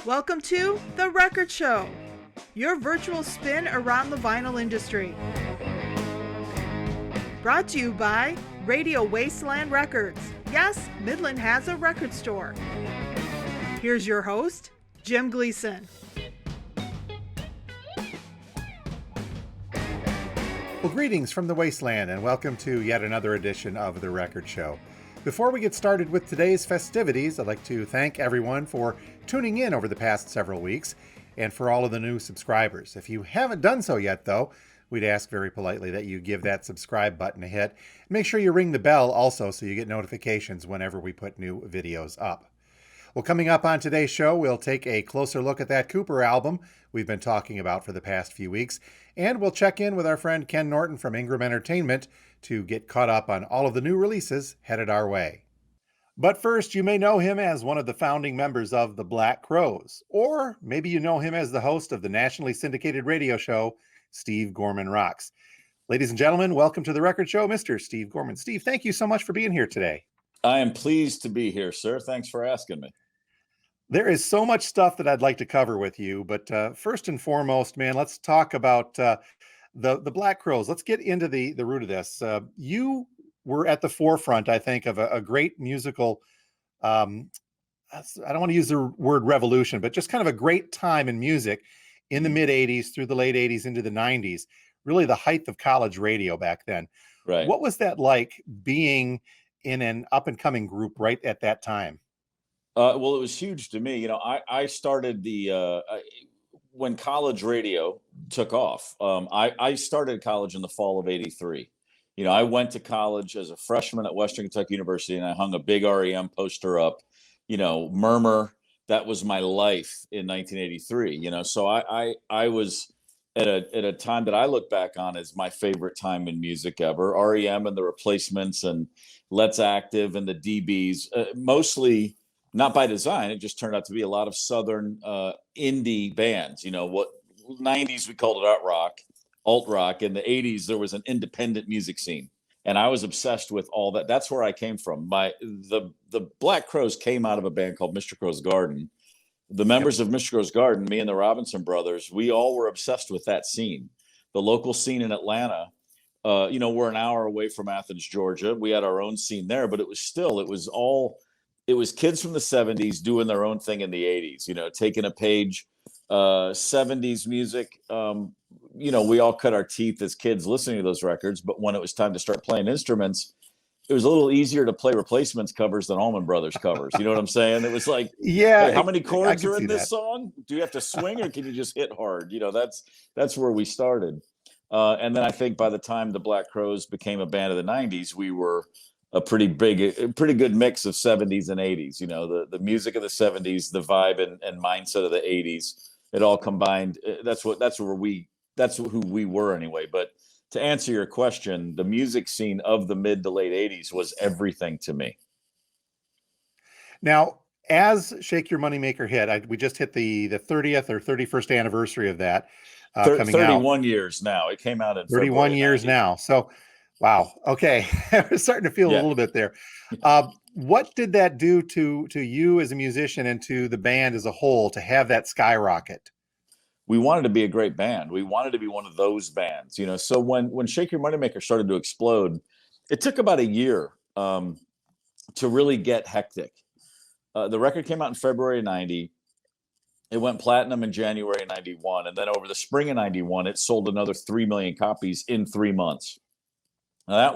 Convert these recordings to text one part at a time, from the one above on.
Welcome to The Record Show, your virtual spin around the vinyl industry. Brought to you by Radio Wasteland Records. Yes, Midland has a record store. Here's your host, Jim Gleason. Well, greetings from the Wasteland and welcome to yet another edition of The Record Show. Before we get started with today's festivities, I'd like to thank everyone for tuning in over the past several weeks and for all of the new subscribers. If you haven't done so yet, though, we'd ask very politely that you give that subscribe button a hit. Make sure you ring the bell also so you get notifications whenever we put new videos up. Well, coming up on today's show, we'll take a closer look at that Cooper album we've been talking about for the past few weeks, and we'll check in with our friend Ken Norton from Ingram Entertainment to get caught up on all of the new releases headed our way. But first, you may know him as one of the founding members of the Black Crowes, or maybe you know him as the host of the nationally syndicated radio show, Steve Gorman Rocks. Ladies and gentlemen, welcome to The Record Show, Mr. Steve Gorman. Steve, thank you so much for being here today. I am pleased to be here, sir. Thanks for asking me. There is so much stuff that I'd like to cover with you, but first and foremost, man, let's talk about the Black Crowes. Let's get into the root of this. You were at the forefront, I think, of a great musical, I don't want to use the word revolution, but just kind of a great time in music in the mid-'80s through the late '80s into the '90s, really the height of college radio back then. Right. What was that like being in an up-and-coming group right at that time? Well, it was huge to me. You know, I started when college radio took off. I started college in the fall of '83. You know, I went to college as a freshman at Western Kentucky University, and I hung a big REM poster up. You know, Murmur. That was my life in 1983. You know, so I was at a time that I look back on as my favorite time in music ever. REM and the Replacements and Let's Active and the DBs, mostly. Not by design, it just turned out to be a lot of Southern indie bands. You know, what 90s we called it alt rock. In the 80s, there was an independent music scene. And I was obsessed with all that. That's where I came from. The Black Crowes came out of a band called Mr. Crow's Garden. The members of Mr. Crow's Garden, me and the Robinson brothers, we all were obsessed with that scene. The local scene in Atlanta, you know, we're an hour away from Athens, Georgia. We had our own scene there, but it was kids from the 70s doing their own thing in the 80s, you know, taking a page, 70s music. You know, we all cut our teeth as kids listening to those records, but when it was time to start playing instruments, it was a little easier to play Replacements covers than Allman Brothers covers. You know what I'm saying? It was like, yeah, hey, how many chords are in this that song? Do you have to swing or can you just hit hard? You know, that's where we started. And then I think by the time the Black Crowes became a band of the 90s, we were a pretty good mix of 70s and 80s. You know, the music of the 70s, the vibe and mindset of the 80s, it all combined. That's who we were anyway. But to answer your question, the music scene of the mid to late 80s was everything to me. Now, as Shake Your Moneymaker hit, we just hit the 30th or 31st anniversary of that coming 31 out. years now. It came out in 31 years 90. now. So, wow. Okay. We're starting to feel a little bit there. What did that do to you as a musician and to the band as a whole to have that skyrocket? We wanted to be a great band. We wanted to be one of those bands, you know. So when Shake Your Moneymaker started to explode, it took about a year to really get hectic. The record came out in February of 90. It went platinum in January of 91. And then over the spring of 91, it sold another 3 million copies in 3 months. Now,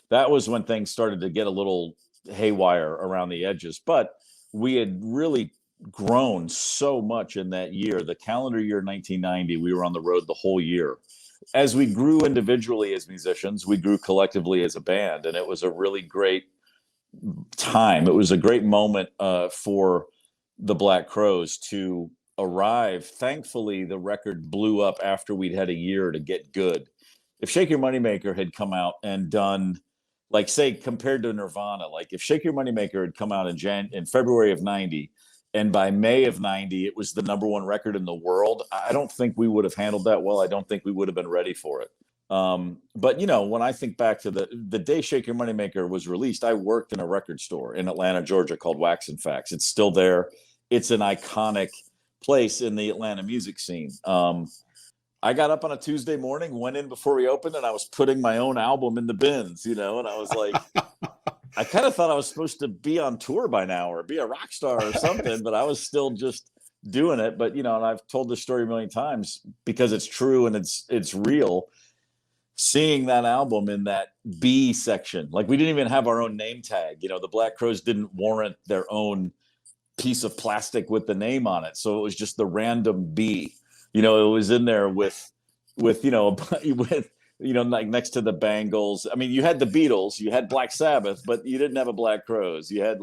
that was when things started to get a little haywire around the edges, but we had really grown so much in that year. The calendar year 1990, we were on the road the whole year. As we grew individually as musicians, we grew collectively as a band, and it was a really great time. It was a great moment for the Black Crowes to arrive. Thankfully, the record blew up after we'd had a year to get good. If Shake Your Moneymaker had come out and done, like, say, compared to Nirvana, like if Shake Your Moneymaker had come out in February of 90, and by May of 90, it was the number one record in the world, I don't think we would have handled that well. I don't think we would have been ready for it. But, you know, when I think back to the day Shake Your Moneymaker was released, I worked in a record store in Atlanta, Georgia called Wax and Facts. It's still there. It's an iconic place in the Atlanta music scene. I got up on a Tuesday morning, went in before we opened, and I was putting my own album in the bins, and I was like, I kind of thought I was supposed to be on tour by now or be a rock star or something, but I was still just doing it. But, and I've told this story a million times because it's true and it's real. Seeing that album in that B section, like we didn't even have our own name tag. The Black Crowes didn't warrant their own piece of plastic with the name on it. So it was just the random B. It was in there with like next to the Bangles. I mean, you had the Beatles, you had Black Sabbath, but you didn't have a Black Crowes. You had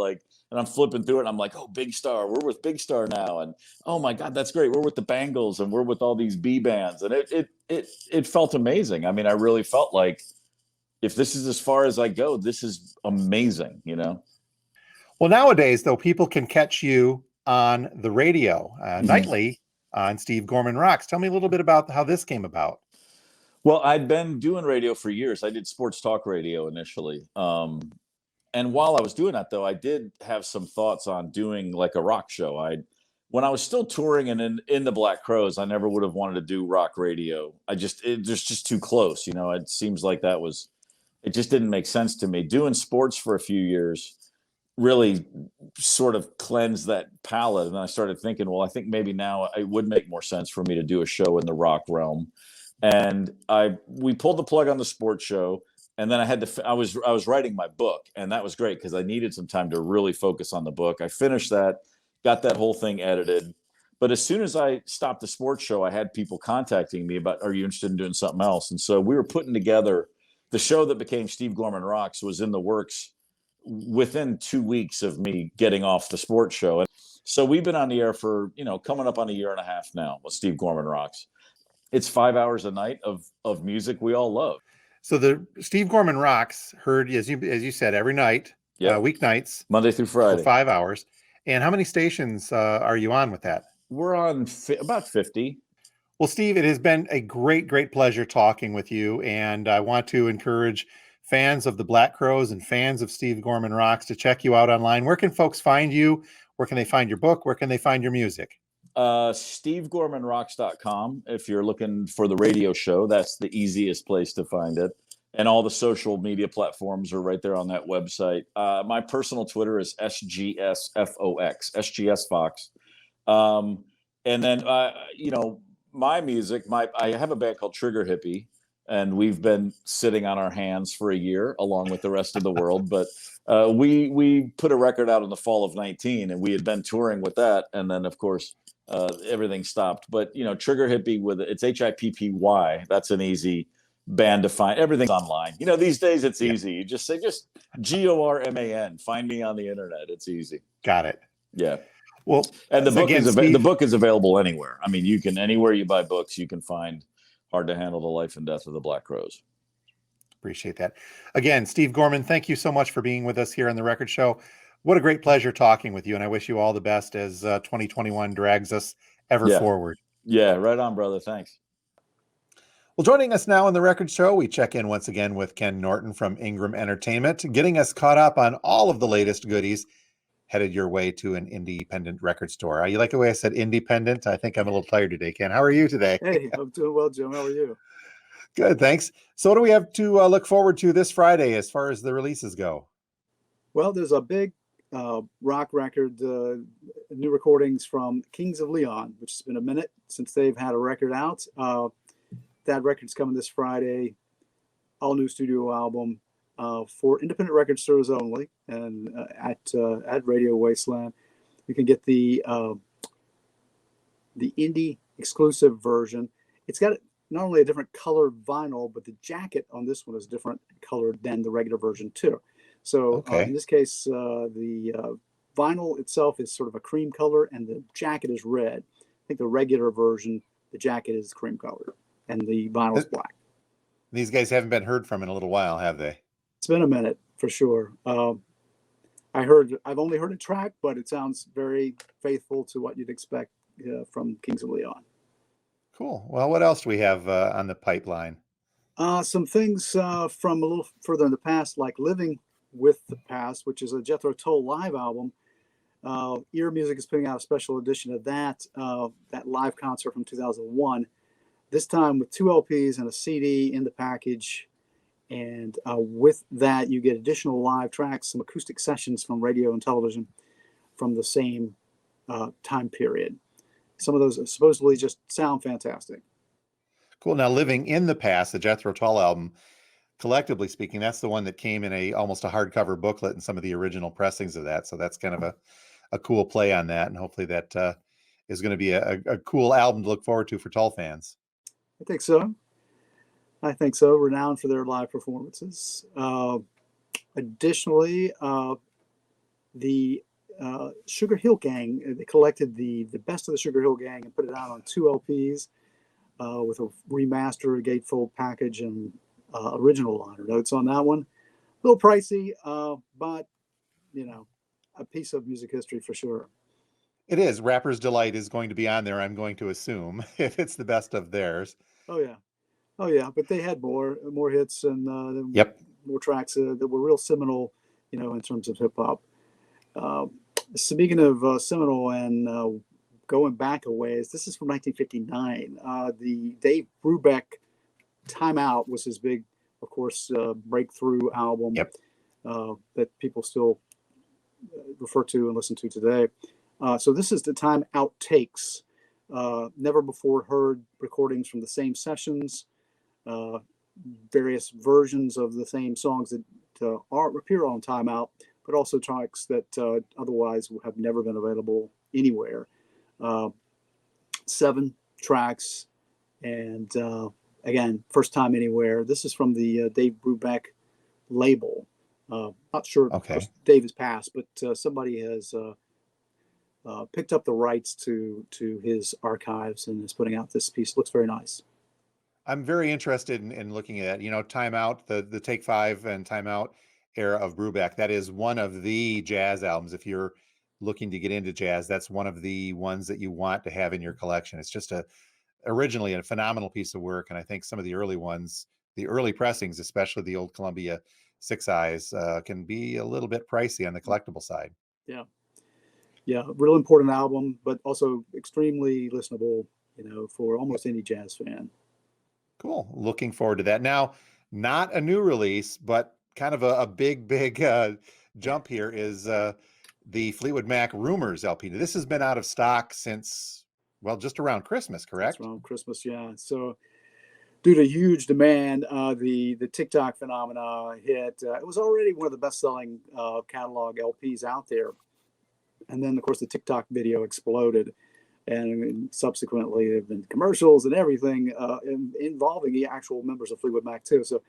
and I'm flipping through it and I'm like, oh, Big Star, we're with Big Star now. And oh my God, that's great. We're with the Bangles and we're with all these B bands. And it felt amazing. I mean, I really felt like if this is as far as I go, this is amazing, Well, nowadays, though, people can catch you on the radio nightly on Steve Gorman Rocks. Tell me a little bit about how this came about. Well, I'd been doing radio for years. I did sports talk radio initially. And while I was doing that, though, I did have some thoughts on doing like a rock show. When I was still touring and in the Black Crowes, I never would have wanted to do rock radio. It was just too close. It seems like it just didn't make sense to me. Doing sports for a few years really sort of cleansed that palette. And I started thinking, well, I think maybe now it would make more sense for me to do a show in the rock realm. And we pulled the plug on the sports show. And then I was writing my book, and that was great because I needed some time to really focus on the book. I finished that, got that whole thing edited. But as soon as I stopped the sports show, I had people contacting me about, are you interested in doing something else? And so we were putting together the show that became Steve Gorman Rocks was in the works within 2 weeks of me getting off the sports show. And so we've been on the air for, coming up on a year and a half now with Steve Gorman Rocks. It's 5 hours a night of music we all love. So the Steve Gorman Rocks heard, as you said, every night, weeknights, Monday through Friday, for 5 hours. And how many stations are you on with that? We're on about 50. Well, Steve, it has been a great, great pleasure talking with you. And I want to encourage fans of the Black Crowes and fans of Steve Gorman Rocks to check you out online. Where can folks find you? Where can they find your book? Where can they find your music? stevegormanrocks.com. If you're looking for the radio show, that's the easiest place to find it. And all the social media platforms are right there on that website. My personal Twitter is SGSFOX, SGS Fox. And then, my music, I have a band called Trigger Hippie, and we've been sitting on our hands for a year along with the rest of the world. But we put a record out in the fall of 2019, and we had been touring with that. And then, of course, everything stopped. But, Trigger Hippie, it's HIPPY. That's an easy band to find. Everything's online. These days it's easy. You just say GORMAN. Find me on the internet. It's easy. Got it. Yeah. Well, and the book Steve, the book is available anywhere. I mean, you can anywhere you buy books, you can find Hard to Handle the Life and Death of the Black Crowes. Appreciate that. Again, Steve Gorman, thank you so much for being with us here on The Record Show. What a great pleasure talking with you, and I wish you all the best as 2021 drags us ever forward. Yeah, right on, brother. Thanks. Well, joining us now on The Record Show, we check in once again with Ken Norton from Ingram Entertainment, getting us caught up on all of the latest goodies headed your way to an independent record store. You like the way I said independent? I think I'm a little tired today, Ken. How are you today? Hey, I'm doing well, Jim. How are you? Good, thanks. So what do we have to look forward to this Friday as far as the releases go? Well, there's a big rock record, new recordings from Kings of Leon, which has been a minute since they've had a record out. That record's coming this Friday, all new studio album for independent record stores only, and at Radio Wasteland. You can get the indie exclusive version. It's got not only a different colored vinyl, but the jacket on this one is different colored than the regular version too. So in this case, the vinyl itself is sort of a cream color and the jacket is red. I think the regular version, the jacket is cream color and the vinyl is black. These guys haven't been heard from in a little while, have they? It's been a minute for sure. I've only heard a track, but it sounds very faithful to what you'd expect from Kings of Leon. Cool. Well, what else do we have on the pipeline? Some things from a little further in the past, like Living with the Past, which is a Jethro Tull live album. Ear Music is putting out a special edition of that live concert from 2001. This time with 2 LPs and a CD in the package. And with that, you get additional live tracks, some acoustic sessions from radio and television from the same time period. Some of those supposedly just sound fantastic. Cool. Now, Living in the Past, the Jethro Tull album, collectively speaking, that's the one that came in almost a hardcover booklet in some of the original pressings of that. So that's kind of a cool play on that. And hopefully that is going to be a cool album to look forward to for Tull fans. I think so. Renowned for their live performances. Additionally, the Sugar Hill Gang, they collected the best of the Sugar Hill Gang and put it out on 2 LPs with a remastered gatefold package and original liner notes on that one. A little pricey, but a piece of music history for sure. It is. Rapper's Delight is going to be on there, I'm going to assume, if it's the best of theirs. Oh yeah, but they had more hits and more tracks that were real seminal, in terms of hip hop. Speaking of seminal and going back a ways, this is from 1959. The Dave Brubeck Timeout was his big, of course, breakthrough album that people still refer to and listen to today. So this is the Time Outtakes. Never before heard recordings from the same sessions, various versions of the same songs that appear on Timeout, but also tracks that otherwise have never been available anywhere. 7 tracks, and again, first time anywhere. This is from the Dave Brubeck label. Not sure if Dave has passed, but somebody has picked up the rights to his archives and is putting out this piece. Looks very nice. I'm very interested in looking at it. Timeout, the Take 5 and Timeout era of Brubeck, that is one of the jazz albums. If you're looking to get into jazz, that's one of the ones that you want to have in your collection. It's just originally a phenomenal piece of work. And I think some of the early ones, the early pressings, especially the old Columbia 6 Eyes, can be a little bit pricey on the collectible side. Yeah, real important album, but also extremely listenable, for almost any jazz fan. Cool. Looking forward to that. Now, not a new release, but kind of a big jump here is the Fleetwood Mac Rumors LP. This has been out of stock since, just around Christmas, correct? Just around Christmas, yeah. So due to huge demand, the TikTok phenomena hit. It was already one of the best-selling catalog LPs out there. And then, of course, the TikTok video exploded. And subsequently, there have been commercials and everything involving the actual members of Fleetwood Mac, too. So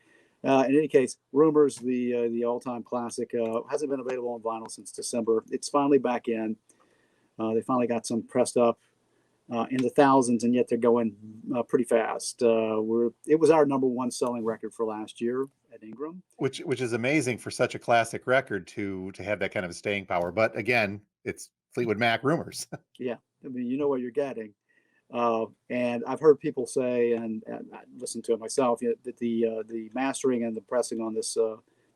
in any case, Rumors, the all-time classic, hasn't been available on vinyl since December. It's finally back in. They finally got some pressed up in the thousands, and yet they're going pretty fast. It was our number 1 selling record for last year at Ingram. Which is amazing for such a classic record to have that kind of a staying power. But again, it's Fleetwood Mac Rumors. Yeah. I mean, you know what you're getting. And I've heard people say, and I listened to it myself, that the mastering and the pressing on this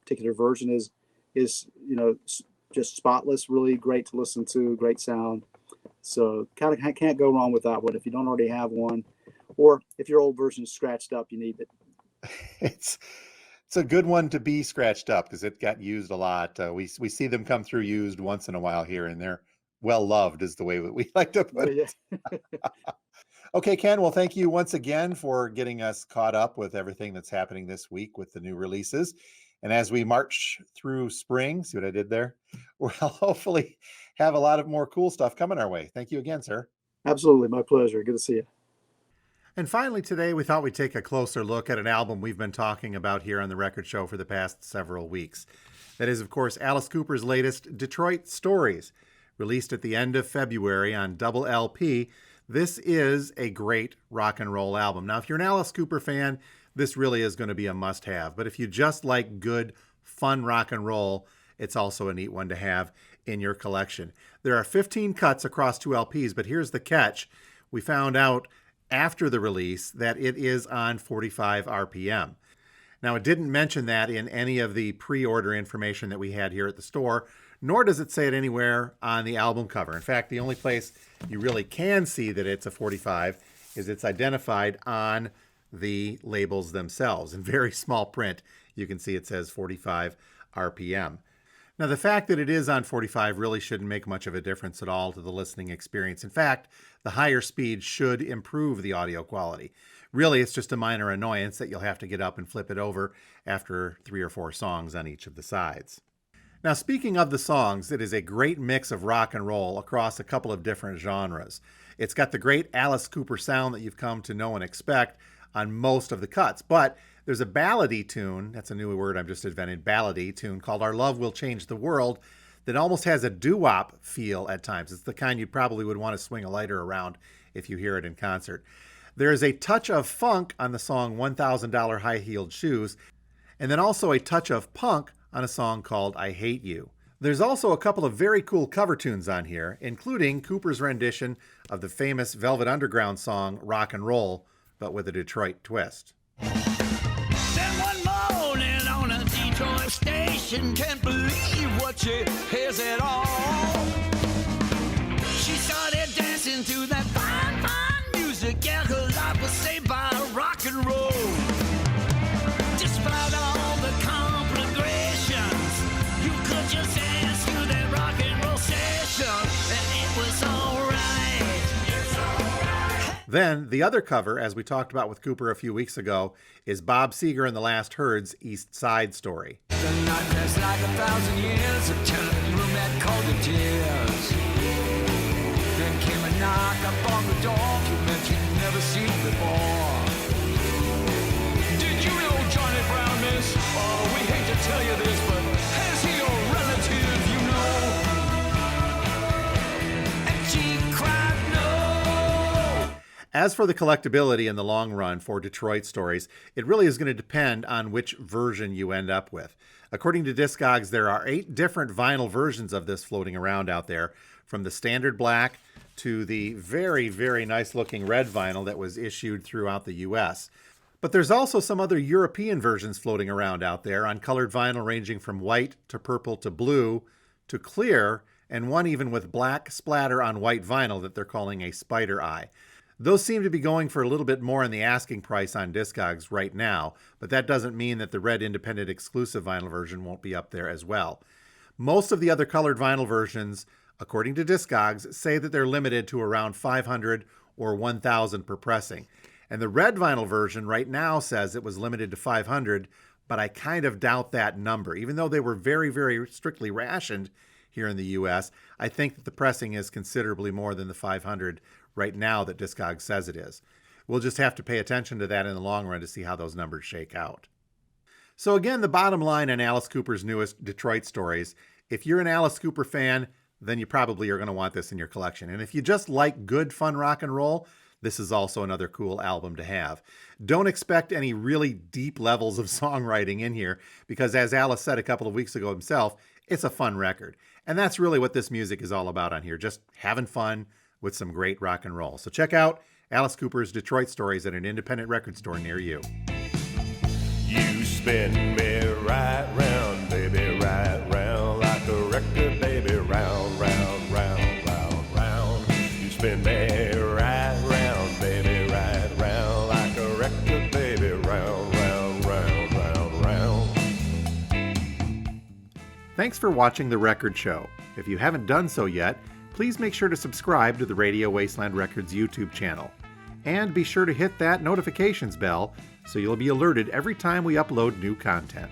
particular version is just spotless, really great to listen to, great sound. So kind of can't go wrong with that one if you don't already have one, or if your old version is scratched up, you need it. It's a good one to be scratched up because it got used a lot. We see them come through used once in a while here and there. Well loved is the way that we like to put it. Okay, Ken, well, thank you once again for getting us caught up with everything that's happening this week with the new releases. And as we march through spring, see what I did there? We'll hopefully have a lot of more cool stuff coming our way. Thank you again, sir. Absolutely. My pleasure. Good to see you. And finally, today, we thought we'd take a closer look at an album we've been talking about here on the Record Show for the past several weeks. That is, of course, Alice Cooper's latest Detroit Stories. Released at the end of February on double LP, this is a great rock and roll album. Now, if you're an Alice Cooper fan, this really is going to be a must-have. But if you just like good, fun rock and roll, it's also a neat one to have in your collection. There are 15 cuts across 2 LPs, but here's the catch. We found out after the release that it is on 45 RPM. Now, it didn't mention that in any of the pre-order information that we had here at the store, nor does it say it anywhere on the album cover. In fact, the only place you really can see that it's a 45 is it's identified on the labels themselves. In very small print, you can see it says 45 RPM. Now, the fact that it is on 45 really shouldn't make much of a difference at all to the listening experience. In fact, the higher speed should improve the audio quality. Really, it's just a minor annoyance that you'll have to get up and flip it over after 3 or 4 songs on each of the sides. Now, speaking of the songs, it is a great mix of rock and roll across a couple of different genres. It's got the great Alice Cooper sound that you've come to know and expect on most of the cuts, but there's a ballady tune, that's a new word I've just invented, ballady tune, called Our Love Will Change the World, that almost has a doo-wop feel at times. It's the kind you probably would want to swing a lighter around if you hear it in concert. There is a touch of funk on the song $1,000 High-Heeled Shoes, and then also a touch of punk on a song called I Hate You. There's also a couple of very cool cover tunes on here, including Cooper's rendition of the famous Velvet Underground song Rock and Roll, but with a Detroit twist. Then one morning on a Detroit station, can't believe what she hears at all. She started dancing to that fine, fine music. Yeah, her life was saved by rock and roll. Despite all the conflagrations, you could just dance to that rock and roll session, and it was alright. Then, the other cover, as we talked about with Cooper a few weeks ago, is Bob Seger and the Last Herds' East Side Story. The night passed like 1,000 years, a tenant room that called to tears. Then came a knock up on the door, documents you'd never seen before. Did you know Johnny Brown, miss? Oh, we hate to tell you this, but has he a relative you know? And she cried no. As for the collectability in the long run for Detroit Stories, it really is going to depend on which version you end up with. According to Discogs, there are 8 different vinyl versions of this floating around out there, from the standard black to the very, very nice looking red vinyl that was issued throughout the US. But there's also some other European versions floating around out there on colored vinyl ranging from white to purple to blue to clear, and one even with black splatter on white vinyl that they're calling a spider eye. Those seem to be going for a little bit more in the asking price on Discogs right now, but that doesn't mean that the red independent exclusive vinyl version won't be up there as well. Most of the other colored vinyl versions, according to Discogs, say that they're limited to around 500 or 1,000 per pressing. And the red vinyl version right now says it was limited to 500, but I kind of doubt that number. Even though they were very, very strictly rationed here in the US, I think that the pressing is considerably more than the 500 right now that Discogs says it is. We'll just have to pay attention to that in the long run to see how those numbers shake out. So again, the bottom line on Alice Cooper's newest Detroit Stories, if you're an Alice Cooper fan, then you probably are going to want this in your collection. And if you just like good, fun rock and roll, this is also another cool album to have. Don't expect any really deep levels of songwriting in here, because as Alice said a couple of weeks ago himself, it's a fun record. And that's really what this music is all about on here, just having fun with some great rock and roll. So check out Alice Cooper's Detroit Stories at an independent record store near you. You spin me right round, baby, right round, like a record, baby, round, round, round, round, round. You spin me right round, baby, right round, like a record, baby, round, round, round, round, round. Thanks for watching The Record Show. If you haven't done so yet, please make sure to subscribe to the Radio Wasteland Records YouTube channel. And be sure to hit that notifications bell so you'll be alerted every time we upload new content.